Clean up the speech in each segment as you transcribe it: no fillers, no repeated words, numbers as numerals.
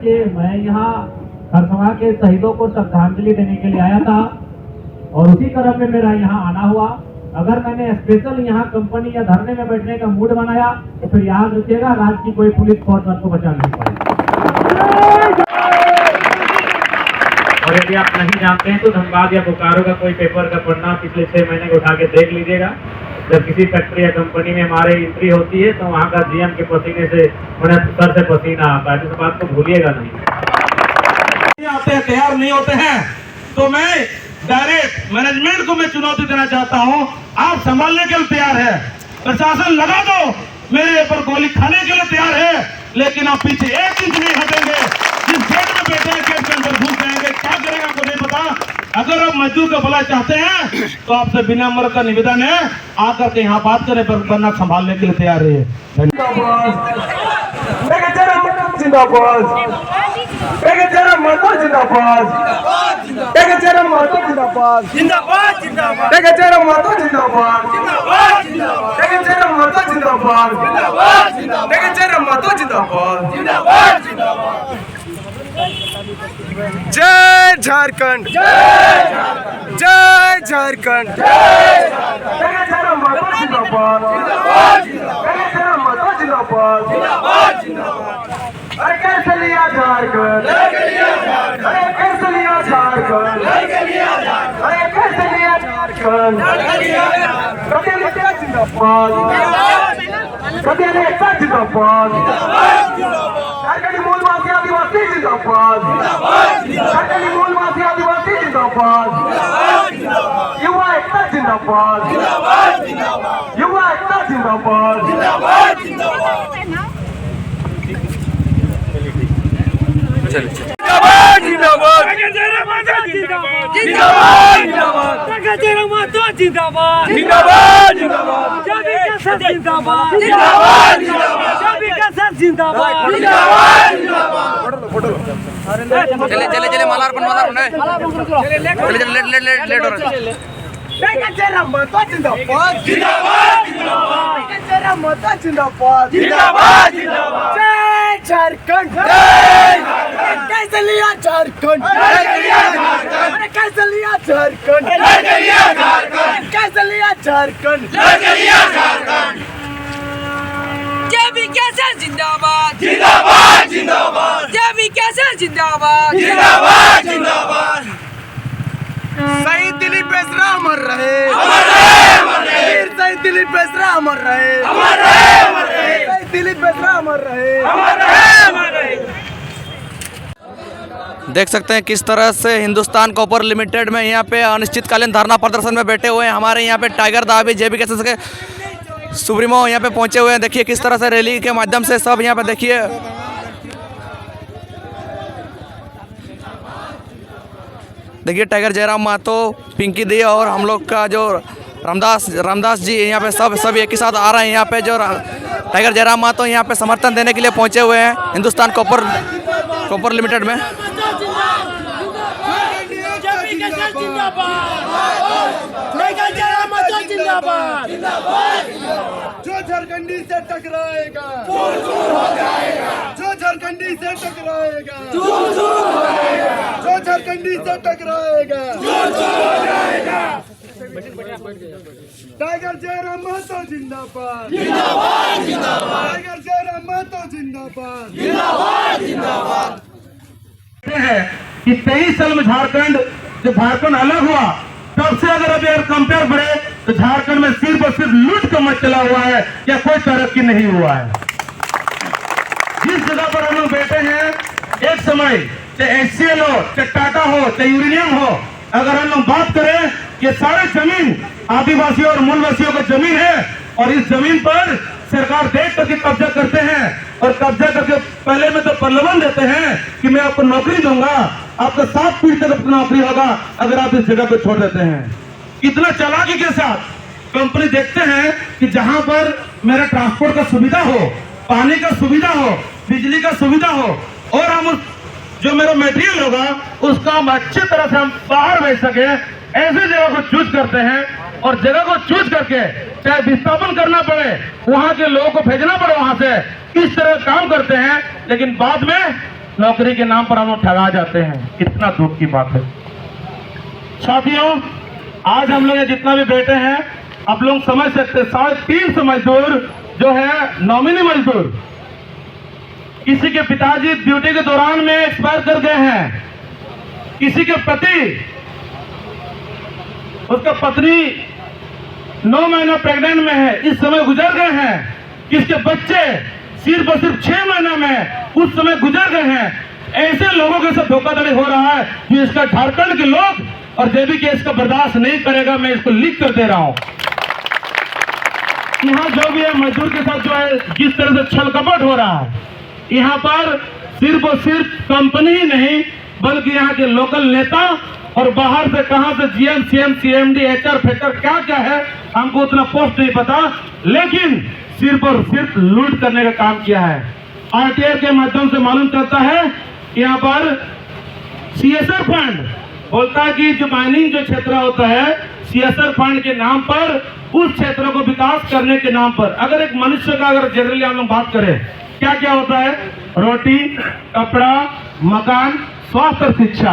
मैं यहाँ खरसवा के शहीदों को श्रद्धांजलि देने के लिए आया था और उसी क्रम में मेरा यहाँ आना हुआ। अगर मैंने स्पेशल यहाँ कंपनी या धरने में बैठने का मूड बनाया तो फिर याद रखिएगा, राज्य की कोई पुलिस फोर्स आपको बचा नहीं पाएगी। और यदि आप नहीं जानते हैं तो धनबाद या बोकारो का कोई पेपर का पन्ना पिछले 6 महीने को उठा के देख लीजिएगा। जब किसी फैक्ट्री या कंपनी में हमारे एंट्री होती है तो वहाँ का जीएम के पसीने से सर से पसीना आता है। इस बात को भूलिएगा नहीं। आते हैं, तैयार नहीं होते हैं तो मैं डायरेक्ट मैनेजमेंट को मैं चुनौती देना चाहता हूं, आप संभालने के लिए तैयार है, प्रशासन लगा दो मेरे ऊपर गोली खाने के लिए तैयार है, लेकिन आप पीछे 1 इंच नहीं हटेंगे। जिस गेट में बैठे हैं गेट के अंदर घुस जाएंगे, क्या करेंगे आपको नहीं पता। अगर आप मजदूर का भला चाहते हैं तो आपसे विनम्र का निवेदन है, आकर के यहाँ बात करें, पर वरना संभालने के लिए तैयार रहिए। जय झारखंड, जय झारखंड, अरे कैसे लिया झारखंड, अरे कैसे लिया झारखंड, अरे कैसे लिया झारखंड, जिंदाबाद, जिंदाबाद, झारखंडी मूलवासी आदिवासी जिंदाबाद, झारखंडी मूलवासी आदिवासी जिंदाबाद, युवा एकता जिंदाबाद, युवा एकता जिंदाबाद, जिंदाबाद, जिंदाबाद, जिंदाबाद, जिंदाबाद, जिंदाबाद, चले चले चले मालार्पण चले लेट हो रहा है। झारखंड कैसे लिया झारखंड, कैसे लिया झारखंड, कैसे लिया झारखंड, जेबी कैसे जिंदाबाद, जिंदाबाद, जिंदाबाद, जेबी कैसे जिंदाबाद, जिंदाबाद, जिंदाबाद। शहीद दिलीप बेसरा अमर रहे, अमर रहे, अमर रहे, वीर शहीद दिलीप बेसरा अमर रहे, अमर रहे, अमर रहे, शहीद दिलीप बेसरा अमर रहे, अमर रहे, अमर रहे। देख सकते हैं किस तरह से हिंदुस्तान कॉपर लिमिटेड में यहाँ पे अनिश्चितकालीन धरना प्रदर्शन में बैठे हुए हैं हमारे यहाँ पे टाइगर दाबी जेबी कैसे के सुप्रीमो यहाँ पे पहुँचे हुए हैं। देखिए किस तरह से रैली के माध्यम से सब यहाँ पे देखिए टाइगर जयराम महतो, पिंकी दी और हम लोग का जो रामदास जी यहाँ पे सब एक ही साथ आ रहे हैं। यहाँ पे जो टाइगर जयराम महतो यहाँ पे समर्थन देने के लिए पहुँचे हुए हैं हिंदुस्तान कॉपर लिमिटेड में। जो झारखंडी से टकराएगा, जो झारखंडी से टकराएगा, जो झारखंडी से टकराएगा, टाइगर जयराम महतो जिंदाबाद, टाइगर जयराम महतो जिंदाबाद, जिंदाबाद। है कि 23 साल में झारखंड जब झारखंड अलग हुआ तब से अगर कंपेयर करें तो झारखंड में सिर्फ और सिर्फ लूट का मत चला हुआ है या कोई तरक्की नहीं हुआ है। जिस जगह पर हम लोग बैठे हैं एक समय चाहे HCL हो, चाहे टाटा हो, चाहे यूरेनियम हो, अगर हम लोग बात करें कि सारे जमीन आदिवासियों और मूलवासियों का जमीन है और इस जमीन पर सरकार देख करके कब्जा करते हैं और कब्जा करके पहले में तो प्रलोभन देते हैं कि मैं आपको नौकरी दूंगा, आपका 7 पीढ़ी तक नौकरी होगा अगर आप इस जगह को छोड़ देते हैं। इतना चालाकी के साथ कंपनी देखते हैं कि जहां पर मेरा ट्रांसपोर्ट का सुविधा हो, पानी का सुविधा हो, बिजली का सुविधा हो और हम जो मेरा मटेरियल होगा उसका हम अच्छी तरह से हम बाहर भेज सके, ऐसे जगह को चूज करते हैं और जगह को चूज करके चाहे विस्थापन करना पड़े, वहां के लोगों को भेजना पड़े वहां से, इस तरह काम करते हैं। लेकिन बाद में नौकरी के नाम पर हम लोग ठगा जाते हैं। कितना दुख की बात है साथियों। आज हम लोग ये जितना भी बैठे हैं आप लोग समझ सकते, 350 मजदूर जो है नॉमिनी मजदूर, किसी के पिताजी ड्यूटी के दौरान में एक्सपायर कर गए हैं, किसी के पति, उसका पत्नी 9 महीना प्रेग्नेंट में है, इस समय गुजर गए हैं, किसके बच्चे सिर्फ और सिर्फ 6 महीना में उस समय गुजर गए हैं। ऐसे लोगों के साथ धोखाधड़ी हो रहा है कि इसका झारखंड के लोग और जेबीके इसका बर्दाश्त नहीं करेगा। मैं इसको लिख कर दे रहा हूं। यहाँ जो भी है मजदूर के साथ जो है जिस तरह से छल कपट हो रहा है, यहाँ पर सिर्फ और सिर्फ कंपनी ही नहीं बल्कि यहाँ के लोकल नेता और बाहर से कहां से GM, CM, CMD, HR, feature क्या क्या है हमको उतना पोस्ट नहीं पता, लेकिन सिर्फ और सिर्फ लूट करने का काम किया है। आरटीआई के माध्यम से मालूम चलता है कि यहाँ पर सीएसआर फंड बोलता है कि जो माइनिंग जो क्षेत्र होता है सीएसआर फंड के नाम पर उस क्षेत्र को विकास करने के नाम पर, अगर एक मनुष्य का अगर जनरली हम लोग बात करें क्या क्या होता है, रोटी, कपड़ा, मकान, स्वास्थ्य और शिक्षा,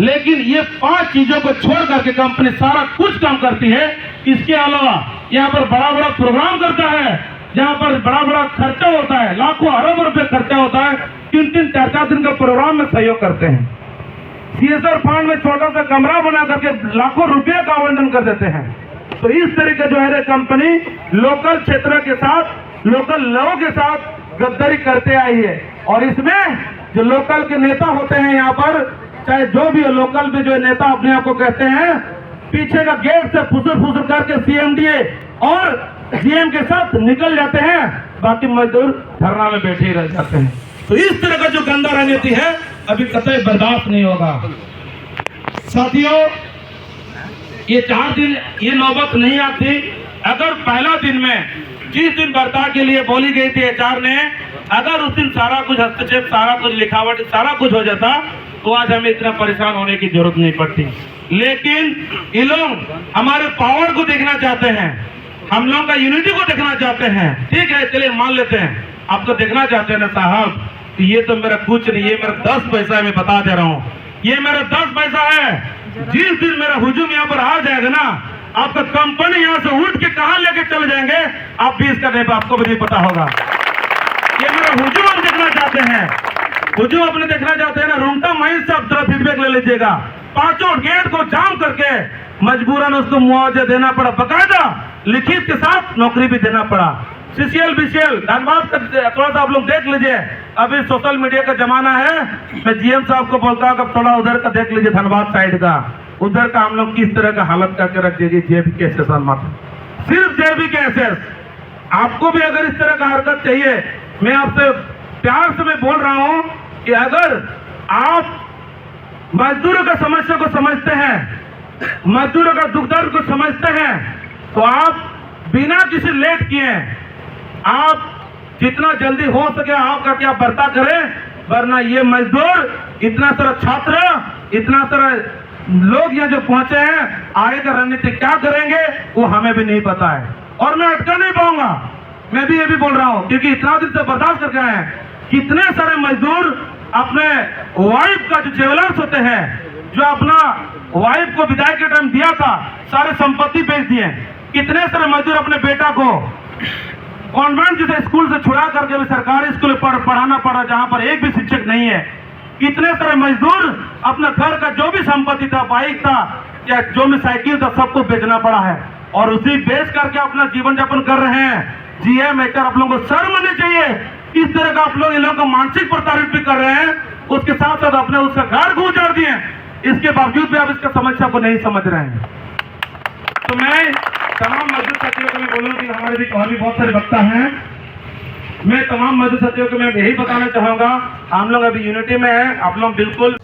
लेकिन ये 5 चीजों को छोड़ करके कंपनी सारा कुछ काम करती है। इसके अलावा यहाँ पर बड़ा बड़ा प्रोग्राम करता है जहाँ पर बड़ा बड़ा खर्चा होता है, लाखों अरब रुपए खर्चा होता है, 3-3, 4-4 दिन का प्रोग्राम में सहयोग करते हैं। सीएसआर फंड में छोटा सा कमरा बना करके लाखों रुपए का आवंटन कर देते हैं। तो इस तरीके जो है कंपनी लोकल क्षेत्र के साथ, लोकल लोगों के साथ गद्दारी करते आई है। और इसमें जो लोकल के नेता होते हैं यहाँ पर, चाहे जो भी लोकल में जो नेता अपने आप को कहते हैं, पीछे का गेट से फुसुर करके सीएमडीए और सीएम के साथ निकल जाते हैं, बाकी मजदूर धरना में बैठे ही रह जाते हैं। तो इस तरह का जो गंदा राजनीति है अभी कतई बर्दाश्त नहीं होगा। साथियों, ये 4 दिन ये नौबत नहीं आती अगर पहला दिन में जिस दिन बर्ताव के लिए बोली गई थी एचआर ने, अगर उस दिन सारा कुछ हस्तक्षेप, सारा कुछ लिखावट, सारा कुछ हो जाता तो आज हमें इतना परेशान होने की जरूरत नहीं पड़ती। लेकिन ये लोग हमारे पावर को देखना चाहते हैं, हम लोग का यूनिटी को देखना चाहते हैं। ठीक है, चलिए मान लेते हैं, आप तो देखना चाहते हैं ना साहब, ये तो मेरा कुछ नहीं, ये मेरा 10 पैसा, मैं बता दे रहा हूँ, ये मेरा 10 पैसा है। जिस दिन मेरा हुजूम यहाँ पर आ जाएगा ना, आपका कंपनी यहाँ से उठ के कहाँ लेके चले जाएंगे आप भी इसका नहीं, आपको भी नहीं पता होगा। ये मेरा हुजूम हम देखना चाहते हैं, हुजूम अपने देखना चाहते हैं ना, रूमटा माइंस से आप तरह फीडबैक ले लीजिएगा। 5 गेट को जाम करके मजबूरन उसको मुआवजा देना पड़ा, बकायदा लिखित के साथ नौकरी भी देना पड़ा। सीसीएल बीसीएल धनबाद का थोड़ा सा आप लोग देख लीजिए, अभी सोशल मीडिया का जमाना है। मैं जीएम साहब को बोलता हूँ थोड़ा उधर का देख लीजिए, धनबाद साइड का, उधर का हम लोग किस तरह का हालत करके रख दीजिए। जेबीके एसएस मात्र, सिर्फ जेबीके एसएस। आपको भी अगर इस तरह का हरकत चाहिए, मैं आपसे प्यार से मैं बोल रहा हूं कि अगर आप मजदूरों का समस्या को समझते हैं, मजदूरों का दुख दर्द को समझते हैं, तो आप बिना किसी लेट किए आप जितना जल्दी हो सके आप करके आप बर्ता करें, वरना ये मजदूर, इतना सारा छात्र, इतना सारा लोग यहाँ जो पहुंचे हैं, आगे का रणनीति क्या करेंगे वो हमें भी नहीं पता है। और मैं अटका नहीं पाऊंगा, मैं भी ये भी बोल रहा हूं, क्योंकि इतना दिन से बर्दाश्त करके आए हैं। कितने सारे मजदूर अपने वाइफ का जो ज्वेलर्स होते हैं, जो अपना वाइफ को विदाई के टाइम दिया था, सारे संपत्ति बेच दिए। कितने सारे मजदूर अपने बेटा को कॉन्वेंट जैसे स्कूल से छुड़ा करके भी सरकारी स्कूल में पढ़ाना पड़ा, जहां पर एक भी शिक्षक नहीं है। कितने सारे मजदूर अपना घर का जो भी संपत्ति था, बाइक था या जो भी साइकिल था, सबको बेचना पड़ा है, और उसी बेच करके अपना जीवन यापन कर रहे हैं। जीएम एचआर आप लोगों को शर्म आनी चाहिए। इस तरह का आप लोग इन लोगों को मानसिक प्रताड़ित भी कर रहे हैं, उसके साथ साथ अपने उसका घर को उजाड़ दिए, इसके बावजूद भी आप इसका समस्या को नहीं समझ रहे हैं। तो मैं तमाम मजदूर साथियों को मैं बोलूंगा कि हमारे भी और भी बहुत सारे वक्ता हैं, मैं तमाम मजदूर साथियों को मैं यही बताना चाहूंगा, हम लोग अभी यूनिटी में हैं, आप लोग बिल्कुल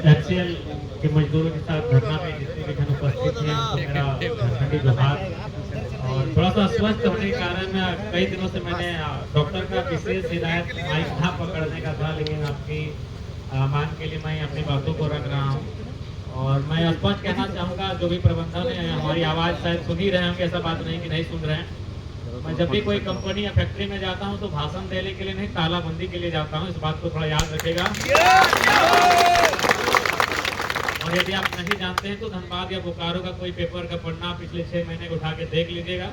एचसीएल के मजदूरों के साथ धरना में जितने भी जन उपस्थित हैं उनको मेरा झारखंडी जोहार। और थोड़ा सा अस्वस्थ होने के कारण कई दिनों से मैंने डॉक्टर का विशेष हिदायत माइक था पकड़ने का था, लेकिन आपकी मांग के लिए मैं अपनी बातों को रख रहा हूँ। और मैं स्पष्ट कहना चाहूँगा, जो भी प्रबंधन है हमारी आवाज़ शायद सुन ही रहे होंगे, ऐसा बात नहीं कि नहीं सुन रहे हैं। मैं जब भी कोई कंपनी या फैक्ट्री में जाता हूं तो भाषण देने के लिए नहीं, तालाबंदी के लिए जाता हूं, इस बात को थोड़ा याद रखेगा। और यदि आप नहीं जानते हैं तो धनबाद या बोकारो का कोई पेपर का पन्ना पिछले 6 महीने को उठा के देख लीजिएगा।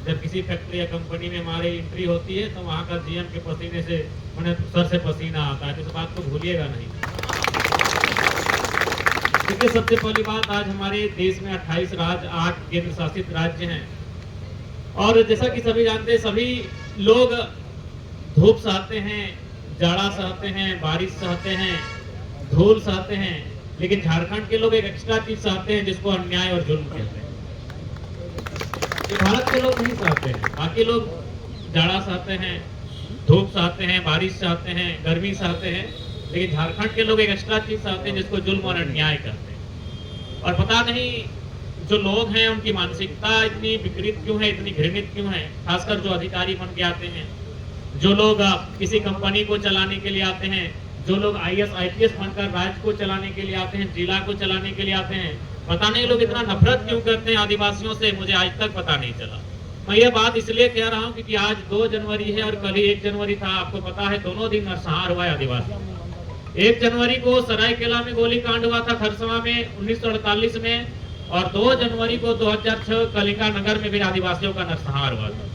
जब किसी फैक्ट्री या कंपनी में हमारी एंट्री होती है तो वहाँ का जीएम के पसीने से उन्हें सर से पसीना आता है, तो इस बात को भूलिएगा नहीं। क्योंकि सबसे पहली बात, आज हमारे देश में 28 राज्य, 8 केंद्र शासित राज्य हैं। और जैसा कि सभी जानते हैं, सभी लोग धूप सहते हैं, जाड़ा सहते हैं, बारिश सहते हैं, धूल सहते हैं, लेकिन झारखंड के लोग एक एक्स्ट्रा चीज सहते हैं जिसको अन्याय और जुल्म कहते हैं। ये भारत के लोग नहीं सहते हैं। बाकी लोग जाड़ा सहते हैं, धूप सहते हैं, बारिश सहते हैं, गर्मी सहते हैं, लेकिन झारखंड के लोग एक एक्स्ट्रा चीज सहते हैं जिसको जुल्म और अन्याय कहते हैं। और पता नहीं जो लोग हैं उनकी मानसिकता इतनी विकृत क्यों है, इतनी घृणित क्यों है। खासकर जो अधिकारी बन के आते हैं, जो लोग किसी कंपनी को चलाने के लिए आते हैं, जो लोग आईएएस आईपीएस बनकर राज्य को चलाने के लिए आते हैं, जिला को चलाने के लिए आते हैं, पता नहीं लोग इतना नफरत क्यों करते हैं आदिवासियों से, मुझे आज तक पता नहीं चला। मैं ये बात इसलिए कह रहा हूँ क्योंकि आज 2 जनवरी है और कल ही 1 जनवरी था। आपको पता है दोनों दिन नरसंहार हुआ है आदिवासी। 1 जनवरी को सरायकेला में गोली कांड हुआ था, खरसवा में 1948 में, और 2 जनवरी को 2006 कलिंगा नगर में भी आदिवासियों का नरसंहार हुआ था।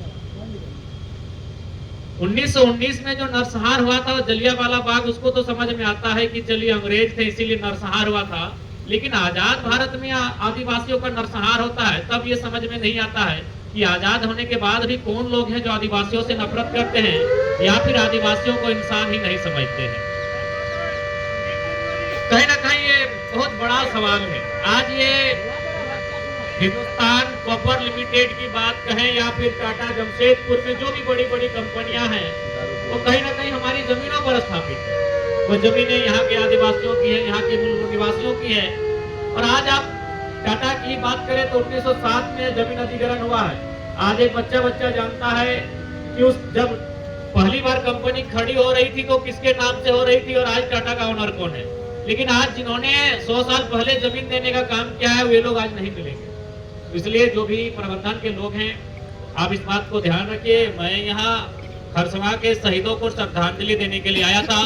1919 में जो नरसंहार हुआ था जलियांवाला बाग, उसको तो समझ में आता है कि चलिए अंग्रेज थे इसीलिए नरसंहार हुआ था, लेकिन आजाद भारत में आदिवासियों का नरसंहार होता है तब ये समझ में नहीं आता है कि आजाद होने के बाद भी कौन लोग हैं जो आदिवासियों से नफरत करते हैं या फिर आदिवासियों को इंसान ही नहीं समझते हैं। कहीं ना कहीं ये बहुत बड़ा सवाल है। आज ये हिंदुस्तान कॉपर लिमिटेड की बात कहें या फिर टाटा जमशेदपुर में जो भी बड़ी बड़ी कंपनियां हैं, वो कहीं ना कहीं हमारी जमीनों पर स्थापित है। वो जमीनें यहाँ के आदिवासियों की है, यहाँ के मूल निवासियों की है। और आज आप टाटा की बात करें तो 1907 में जमीन अधिग्रहण हुआ है। आज एक बच्चा जानता है कि उस जब पहली बार कंपनी खड़ी हो रही थी तो किसके नाम से हो रही थी और आज टाटा का ओनर कौन है। लेकिन आज जिन्होंने 100 साल पहले जमीन देने का काम किया है वे लोग आज नहीं मिलेंगे। इसलिए जो भी प्रबंधन के लोग हैं, आप इस बात को ध्यान रखिए। मैं यहाँ खरसवा के शहीदों को श्रद्धांजलि देने के लिए आया था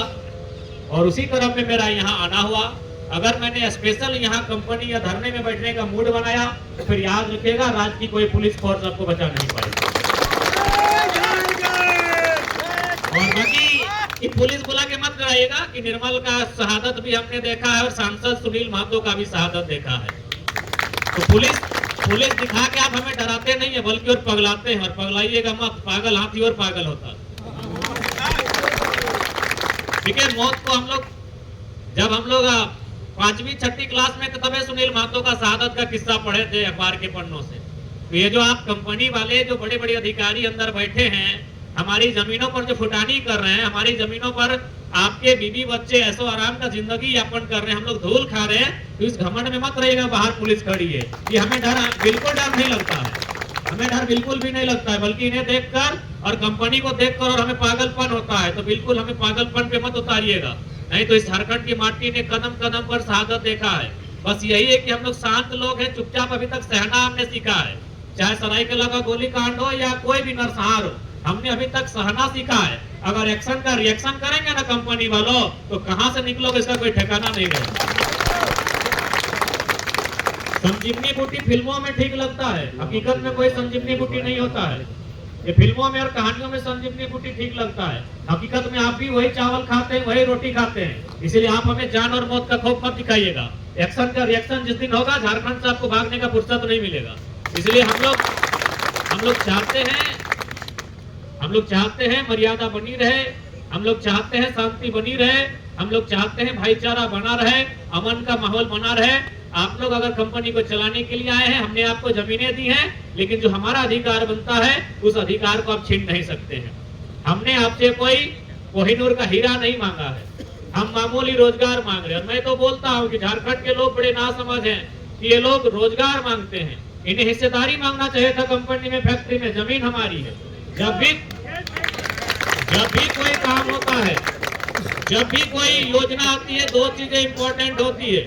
और उसी क्रम में मेरा यहाँ आना हुआ। अगर मैंने स्पेशल यहाँ कंपनी या धरने में बैठने का मूड बनाया तो फिर याद रखिएगा, राज्य की कोई पुलिस फोर्स आपको बचा नहीं पाएगी। और बाकी ये पुलिस बुला के मत कराइएगा कि निर्मल का शहादत भी हमने देखा है और सांसद सुनील महतो का भी शहादत देखा है। तो पुलिस दिखा के आप हमें डराते नहीं है बल्कि और पगलाते हैं। और पगलाइएगा मत, पागल हाथी और पागल होता। ठीक है, मौत को जब हम लोग 5वीं 6वीं क्लास में थे तभी सुनील महतो का शहादत का किस्सा पढ़े थे अखबार के पन्नों से। तो ये जो आप कंपनी वाले जो बड़े बड़े अधिकारी अंदर बैठे हैं, हमारी जमीनों पर जो फुटानी कर रहे हैं, हमारी जमीनों पर आपके बीवी बच्चे ऐसो आराम का जिंदगी यापन कर रहे हैं, हम लोग धूल खा रहे हैं, तो इस घमंड में मत रहिएगा बाहर पुलिस खड़ी है। ये हमें बिल्कुल डर नहीं लगता है, हमें डर बिल्कुल भी नहीं लगता है, बल्कि इन्हें देखकर और कंपनी को देखकर और हमें पागलपन होता है। तो बिल्कुल हमें पागलपन पे मत उतारिएगा, नहीं तो इस झारखंड की माटी ने कदम कदम पर शहादत देखा है। बस यही है कि हम लोग शांत लोग हैं, चुपचाप अभी तक सहना हमने सीखा है। चाहे सरायकेला का गोली कांड हो या कोई भी नरसंहार हो, हमने अभी तक सहना सीखा है। अगर एक्शन का रिएक्शन करेंगे ना कंपनी वालों, तो कहां से निकलोगे इसका कोई ठिकाना नहीं रहेगा। संजीवनी बूटी फिल्मों में ठीक लगता है, हकीकत में कोई संजीवनी बूटी नहीं होता है। ये फिल्मों में और कहानियों में संजीवनी बूटी ठीक लगता है, हकीकत में आप भी वही चावल खाते हैं, वही रोटी खाते हैं। इसलिए आप हमें जान और मौत का खौफ मत दिखाइएगा। एक्शन का रिएक्शन जिस दिन होगा, झारखंड से आपको भागने का फुर्सत नहीं मिलेगा। इसलिए हम लोग चाहते हैं मर्यादा बनी रहे, हम लोग चाहते हैं शांति बनी रहे, हम लोग चाहते हैं भाईचारा बना रहे, अमन का माहौल बना रहे। आप लोग अगर कंपनी को चलाने के लिए आए हैं, हमने आपको जमीनें दी हैं, लेकिन जो हमारा अधिकार बनता है उस अधिकार को आप छीन नहीं सकते हैं। हमने आपसे कोई कोहिनूर का हीरा नहीं मांगा है, हम मामूली रोजगार मांग रहे हैं। और मैं तो बोलता हूँ कि झारखंड के लोग बड़े नासमझ हैं कि ये लोग रोजगार मांगते हैं, इन्हें हिस्सेदारी मांगना चाहिए था कंपनी में, फैक्ट्री में। जमीन हमारी है। जब भी कोई काम होता है, जब भी कोई योजना आती है, दो चीजें इंपॉर्टेंट होती है।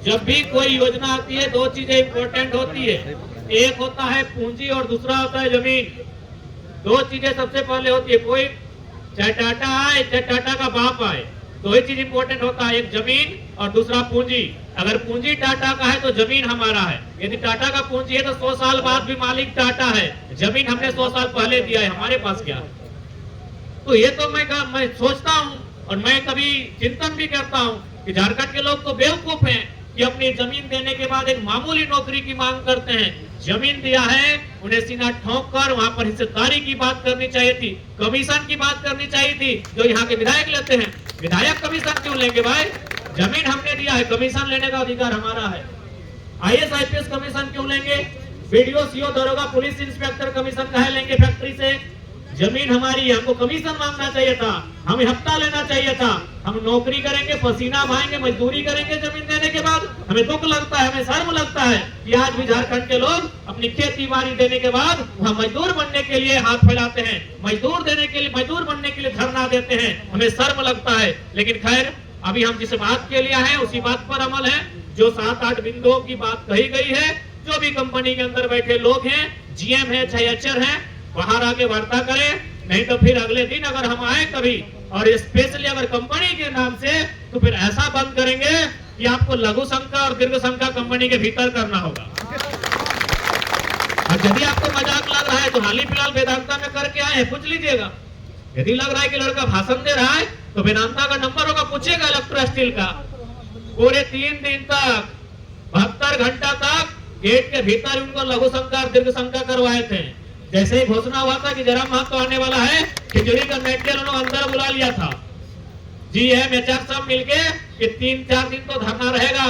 जब भी कोई योजना आती है, दो चीजें इंपॉर्टेंट होती है। एक होता है पूंजी और दूसरा होता है जमीन। दो चीजें सबसे पहले होती है। कोई चाहे टाटा आए, चाहे टाटा का बाप आए, दो ही चीज इंपॉर्टेंट होता है, एक जमीन और दूसरा पूंजी। अगर पूंजी टाटा का है तो जमीन हमारा है। यदि टाटा का पूंजी है तो 100 साल बाद भी मालिक टाटा है। जमीन हमने 100 साल पहले दिया है, हमारे पास क्या है? तो ये तो मैं सोचता हूँ और मैं कभी चिंतन भी करता हूँ कि झारखंड के लोग तो बेवकूफ हैं कि अपनी जमीन देने के बाद एक मामूली नौकरी की मांग करते हैं। जमीन दिया है, उन्हें सीना ठोक कर वहां पर हिस्सेदारी की बात करनी चाहिए थी, कमीशन की बात करनी चाहिए थी, जो यहाँ के विधायक लेते हैं। विधायक कमीशन क्यों लेंगे भाई? जमीन हमने दिया है, कमीशन लेने का अधिकार हमारा है। IAS IPS कमीशन क्यों लेंगे? BDO CO दरोगा पुलिस इंस्पेक्टर कमीशन काहे लेंगे फैक्ट्री से? जमीन हमारी है, हमको कमीशन मांगना चाहिए था, हमें हफ्ता लेना चाहिए था। हम नौकरी करेंगे, पसीना बहाएंगे, मजदूरी करेंगे जमीन देने के बाद। हमें दुख लगता है, हमें शर्म लगता है कि आज भी झारखंड के लोग अपनी खेती बाड़ी देने के बाद वहाँ मजदूर बनने के लिए हाथ फैलाते हैं, मजदूर बनने के लिए धरना देते हैं। हमें शर्म लगता है। लेकिन खैर, अभी हम जिस बात के लिए आए उसी बात पर अमल है। जो 7-8 बिंदुओं की बात कही गई है, जो भी कंपनी के अंदर बैठे लोग हैं, GM है चाहे HR है, बाहर आके वार्ता करें। नहीं तो फिर अगले दिन अगर हम आए कभी और स्पेशली अगर कंपनी के नाम से, तो फिर ऐसा बंद करेंगे कि आपको लघु शंका और दीर्घ शंका कंपनी के भीतर करना होगा। और यदि आपको मजाक लग रहा है तो हाल ही फिलहाल वेदांता में करके आए हैं, पूछ लीजिएगा। यदि लग रहा है कि लड़का भाषण दे रहा है तो वेदांता का नंबर होगा, पूछेगा इलेक्ट्रो स्टील का। पूरे 3 दिन तक 72 घंटा तक गेट के भीतर उनको लघु शंका और दीर्घ शंका करवाए थे। जैसे ही घोषणा हुआ था कि जयराम महतो आने वाला है, खिचड़ी का मेटेरियल उन्होंने अंदर बुला लिया था। GM HR सब मिलके कि 3-4 दिन तो धरना रहेगा,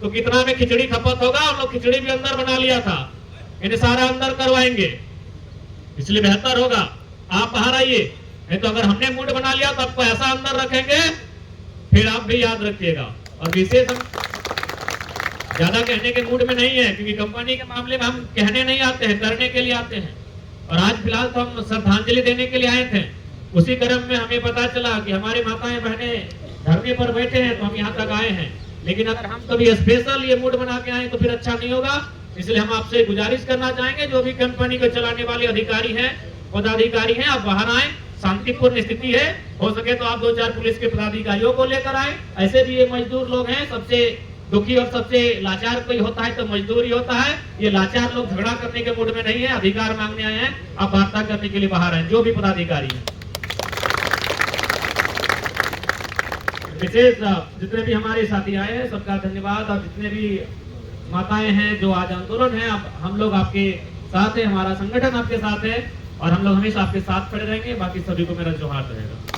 तो कितना में खिचड़ी खपत होगा, उन लोग खिचड़ी भी अंदर बना लिया था। इन्हें सारा अंदर करवाएंगे, इसलिए बेहतर होगा आप बाहर आइए। नहीं तो अगर हमने मूड बना लिया तो आपको ऐसा अंदर रखेंगे, फिर आप भी याद रखिएगा। और विशेष हम ज्यादा कहने के मूड में नहीं है, क्योंकि कंपनी के मामले में हम कहने नहीं आते हैं, करने के लिए आते हैं। और आज फिलहाल तो हम श्रद्धांजलि देने के लिए आए थे। उसी क्रम में हमें पता चला कि हमारी माताएं बहनें धरने पर बैठे हैं, तो हम यहाँ तक आए हैं। लेकिन अगर हम कभी स्पेशल ये मूड बना के आए तो फिर अच्छा नहीं होगा। इसलिए हम आपसे गुजारिश करना चाहेंगे, जो भी कंपनी को चलाने वाले अधिकारी हैं, पदाधिकारी हैं, आप बाहर आए। शांतिपूर्ण स्थिति है, हो सके तो आप 2-4 पुलिस के पदाधिकारियों को लेकर आए। ऐसे भी ये मजदूर लोग हैं, सबसे दुखी और सबसे लाचार कोई होता है तो मजदूर ही होता है। ये लाचार लोग झगड़ा करने के मूड में नहीं है, अधिकार मांगने आए हैं। आप वार्ता करने के लिए बाहर हैं, जो भी पदाधिकारी हैं। विशेष जितने भी हमारे साथी आए हैं सबका धन्यवाद। और जितने भी माताएं हैं जो आज आंदोलन है, हम लोग आपके साथ हैं, हमारा संगठन आपके साथ है और हम लोग हमेशा आपके साथ खड़े रहेंगे। बाकी सभी को मेरा जोहार रहेगा।